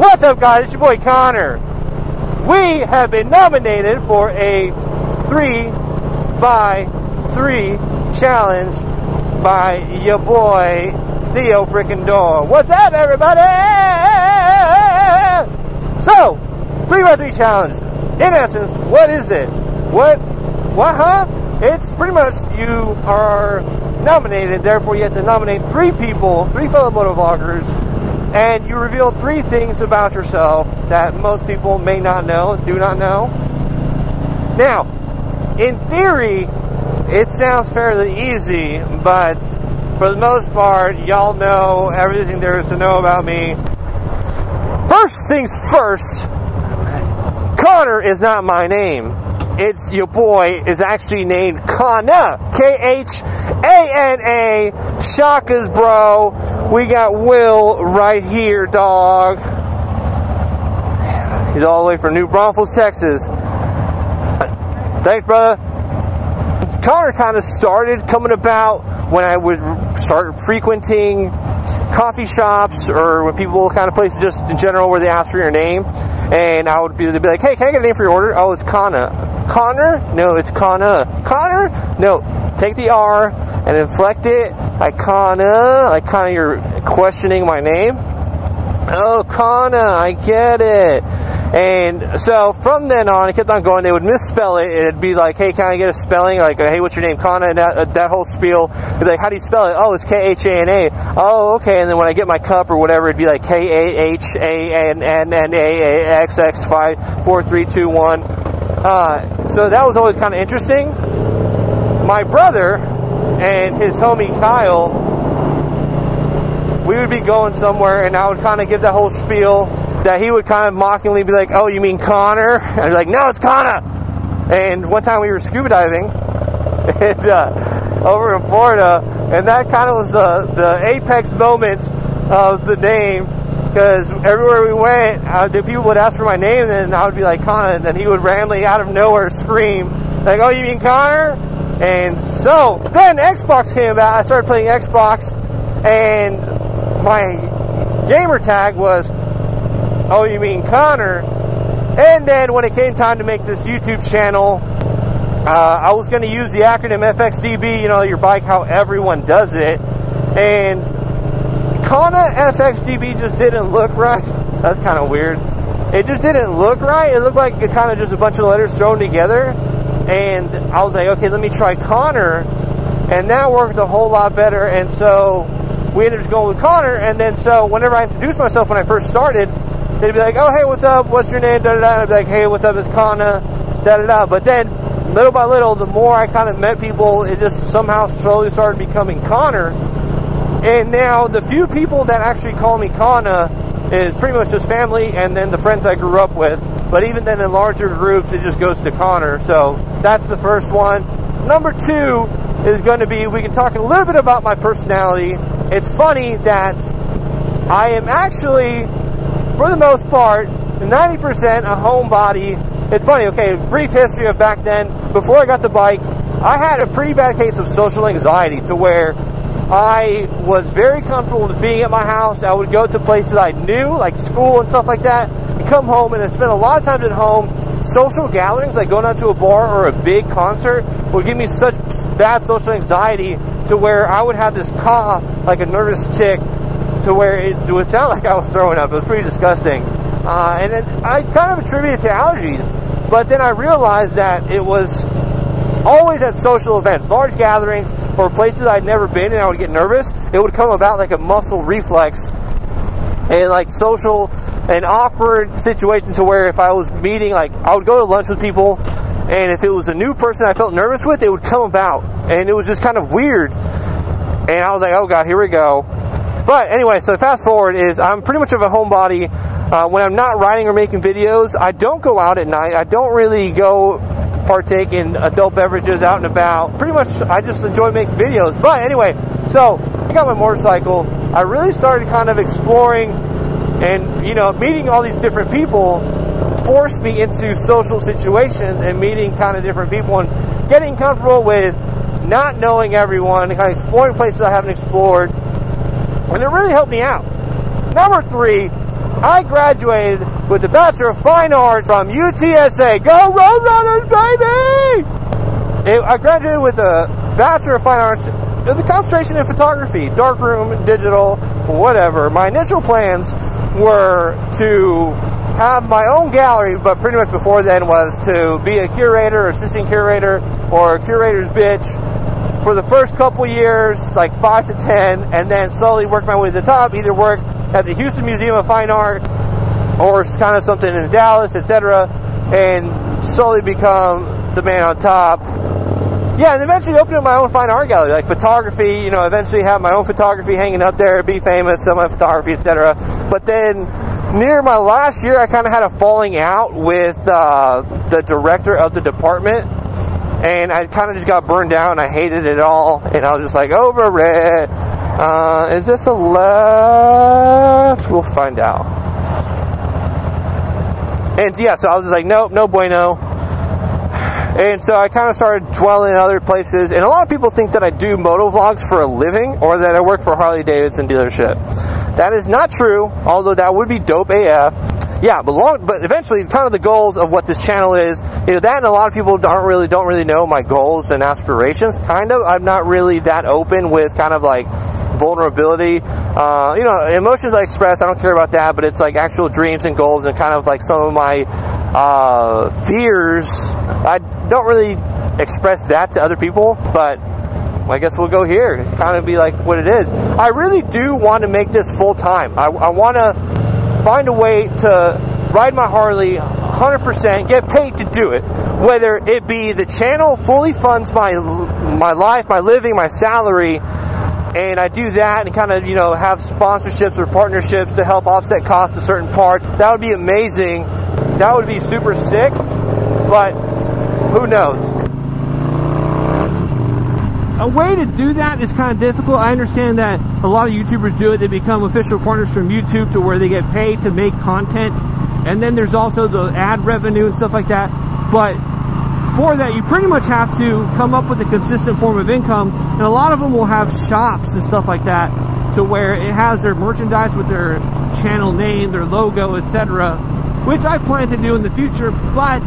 What's up, guys? It's your boy Connor. We have been nominated for a 3x3 challenge by your boy Theo freaking Dog. What's up, everybody? So, 3x3 challenge. In essence, what is it? What, huh? It's pretty much you are nominated, therefore you have to nominate 3 people, 3 fellow motovloggers, and you reveal 3 things about yourself that most people may not know, do not know. Now, in theory, it sounds fairly easy, but for the most part, y'all know everything there is to know about me. First things first, Connor is not my name. It's your boy is actually named Kana. K-H-A-N-A. Shakas, bro. We got Will right here, dog. He's all the way from New Braunfels, Texas. Thanks, brother. Connor kind of started coming about when I would start frequenting coffee shops or when people kind of places just in general where they ask for your name. And I would be like, hey, can I get a name for your order? Oh, it's Kana. Connor? No, it's Kana. Connor? No. Take the R and inflect it like Kana. Like kind of you're questioning my name. Oh, Kana, I get it. And so from then on, it kept on going. They would misspell it. It'd be like, hey, can I get a spelling? Like, hey, what's your name? Kana. And that whole spiel. It'd be like, how do you spell it? Oh, it's K-H-A-N-A. Oh, okay. And then when I get my cup or whatever, it'd be like K-A-H-A-N-N-A-X-X-5-4-3-2-1. So that was always kind of interesting. My brother and his homie Kyle, we would be going somewhere and I would kind of give that whole spiel that he would kind of mockingly be like, oh, you mean Connor? And I'd be like, no, it's Kana. And one time we were scuba diving and, over in Florida, and that kind of was the apex moment of the name, because everywhere we went, the people would ask for my name, and then I would be like, Kana, and then he would randomly out of nowhere scream, like, oh, you mean Connor? And so then Xbox came about. I started playing Xbox, and my gamer tag was, oh, you mean Connor? And then when it came time to make this YouTube channel, I was going to use the acronym FXDB, you know, your bike, how everyone does it. And Kana FXDB just didn't look right. That's kind of weird. It just didn't look right. It looked like it kind of just a bunch of letters thrown together. And I was like, okay, let me try Connor. And that worked a whole lot better. And so we ended up going with Connor. And then so whenever I introduced myself when I first started, they'd be like, oh, hey, what's up? What's your name? Da, da, da. I'd be like, hey, what's up? It's Kana. Da, da, da. But then, little by little, the more I kind of met people, it just somehow slowly started becoming Connor. And now, the few people that actually call me Kana is pretty much just family and then the friends I grew up with. But even then, in larger groups, it just goes to Connor. So, that's the first one. Number 2 is going to be, we can talk a little bit about my personality. It's funny that I am actually, for the most part, 90% a homebody. It's funny, okay, brief history of back then. Before I got the bike, I had a pretty bad case of social anxiety to where I was very comfortable with being at my house. I would go to places I knew, like school and stuff like that, and come home and I'd spend a lot of time at home. Social gatherings, like going out to a bar or a big concert, would give me such bad social anxiety to where I would have this cough, like a nervous tick, to where it would sound like I was throwing up. It was pretty disgusting. And then I kind of attributed it to allergies. But then I realized that it was always at social events, large gatherings, or places I'd never been and I would get nervous. It would come about like a muscle reflex and like social and awkward situation to where if I was meeting, like I would go to lunch with people and if it was a new person I felt nervous with, it would come about. And it was just kind of weird. And I was like, oh God, here we go. But anyway, so fast forward is I'm pretty much of a homebody. When I'm not riding or making videos, I don't go out at night. I don't really go partake in adult beverages out and about. Pretty much, I just enjoy making videos. But anyway, so I got my motorcycle. I really started kind of exploring and, you know, meeting all these different people forced me into social situations and meeting kind of different people and getting comfortable with not knowing everyone and kind of exploring places I haven't explored. And it really helped me out. Number 3, I graduated with the Bachelor of Fine Arts from UTSA. Go Roadrunners, baby! I graduated with a Bachelor of Fine Arts with a concentration in photography, darkroom, digital, whatever. My initial plans were to have my own gallery, but pretty much before then was to be a curator, assistant curator, or a curator's bitch for the first couple years, like 5 to 10, and then slowly work my way to the top, either work at the Houston Museum of Fine Art or kind of something in Dallas, etc., and slowly become the man on top. Yeah, and eventually open up my own fine art gallery, like photography, you know, eventually have my own photography hanging up there, be famous, sell my photography, etc. But then near my last year, I kind of had a falling out with the director of the department, and I kind of just got burned out, and I hated it all, and I was just like, over it. Is this a left? We'll find out. And yeah, so I was like, nope, no bueno. And so I kind of started dwelling in other places, and a lot of people think that I do motovlogs for a living, or that I work for Harley Davidson dealership. That is not true, although that would be dope AF. Yeah, but eventually, kind of the goals of what this channel is that, and a lot of people don't really know my goals and aspirations. Kind of, I'm not really that open with kind of like vulnerability. You know, emotions I express, I don't care about that, but it's like actual dreams and goals, and kind of like some of my fears. I don't really express that to other people, but I guess we'll go here, kind of be like what it is. I really do want to make this full time. I want to find a way to ride my Harley 100%, get paid to do it, whether it be the channel fully funds my life, my living, my salary, and I do that and kind of, you know, have sponsorships or partnerships to help offset costs of certain parts. That would be amazing. That would be super sick, but who knows? A way to do that is kind of difficult. I understand that a lot of YouTubers do it. They become official partners from YouTube to where they get paid to make content. And then there's also the ad revenue and stuff like that. But for that, you pretty much have to come up with a consistent form of income. And a lot of them will have shops and stuff like that to where it has their merchandise with their channel name, their logo, etc., which I plan to do in the future. But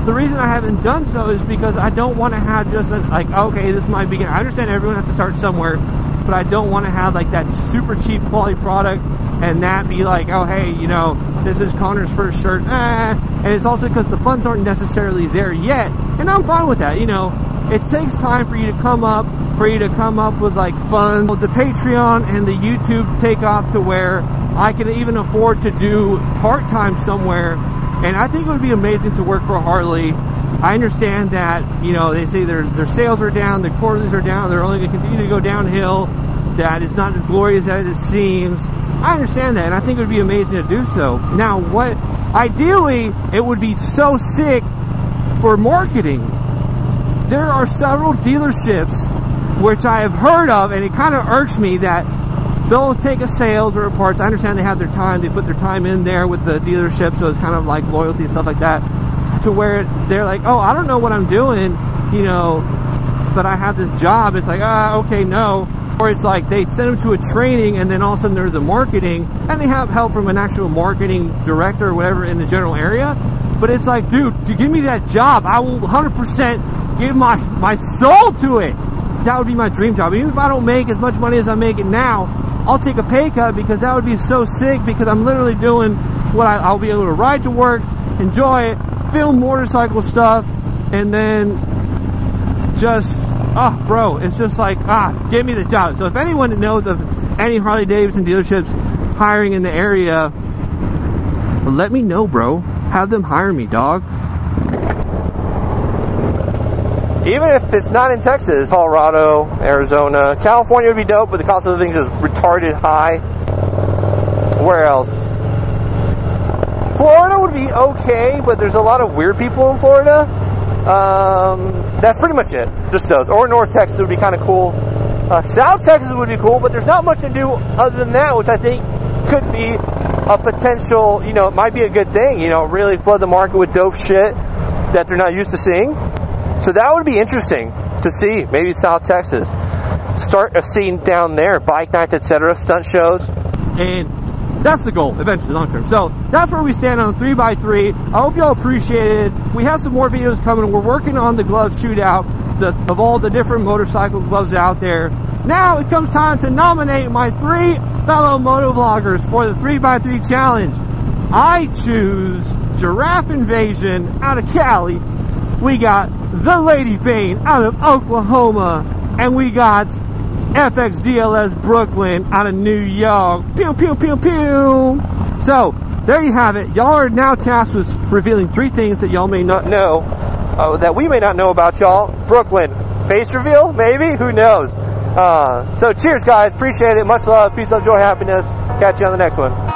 the reason I haven't done so is because I don't want to have just like, okay, this might begin. I understand everyone has to start somewhere, but I don't want to have like that super cheap quality product and that be like, oh, hey, you know, this is Connor's first shirt. And it's also because the funds aren't necessarily there yet. And I'm fine with that. You know, it takes time for you to come up with like funds. The Patreon and the YouTube take off to where I can even afford to do part-time somewhere. And I think it would be amazing to work for Harley. I understand that, you know, they say their sales are down, their quarterlies are down, they're only going to continue to go downhill, that it's not as glorious as it seems. I understand that, and I think it would be amazing to do so. Now, ideally, it would be so sick for marketing. There are several dealerships which I have heard of, and it kind of irks me that they'll take a sales or a parts. I understand they have their time. They put their time in there with the dealership, so it's kind of like loyalty and stuff like that, to where they're like, oh, I don't know what I'm doing, you know, but I have this job. It's like, okay, no. Or it's like they send them to a training, and then all of a sudden they're the marketing, and they have help from an actual marketing director or whatever in the general area. But it's like, dude, to give me that job, I will 100% give my soul to it. That would be my dream job. Even if I don't make as much money as I'm making now, I'll take a pay cut, because that would be so sick, because I'm literally doing what I'll be able to ride to work, enjoy it, film motorcycle stuff, and then just, oh, bro, it's just like, give me the job. So if anyone knows of any Harley Davidson dealerships hiring in the area, let me know, bro. Have them hire me, dog. Even if it's not in Texas, Colorado, Arizona, California would be dope, but the cost of living is just retarded high. Where else? Florida would be okay, but there's a lot of weird people in Florida. That's pretty much it. Just those. Or North Texas would be kind of cool. South Texas would be cool, but there's not much to do other than that, which I think could be a potential, you know, it might be a good thing, you know, really flood the market with dope shit that they're not used to seeing. So that would be interesting to see. Maybe South Texas. Start a scene down there, bike nights, etc., stunt shows. And That's the goal, eventually, long term. So that's where we stand on 3x3. I hope y'all appreciate it. We have some more videos coming. We're working on the glove shootout of all the different motorcycle gloves out there. Now it comes time to nominate my 3 fellow motovloggers for the 3x3 challenge. I choose Giraffe Invasion out of Cali. We got The Lady Bane out of Oklahoma. And we got FXDLS Brooklyn out of New York. Pew, pew, pew, pew. So, there you have it. Y'all are now tasked with revealing 3 things that y'all may not know, that we may not know about y'all. Brooklyn, face reveal? Maybe? Who knows? So, cheers, guys. Appreciate it. Much love. Peace, love, joy, happiness. Catch you on the next one.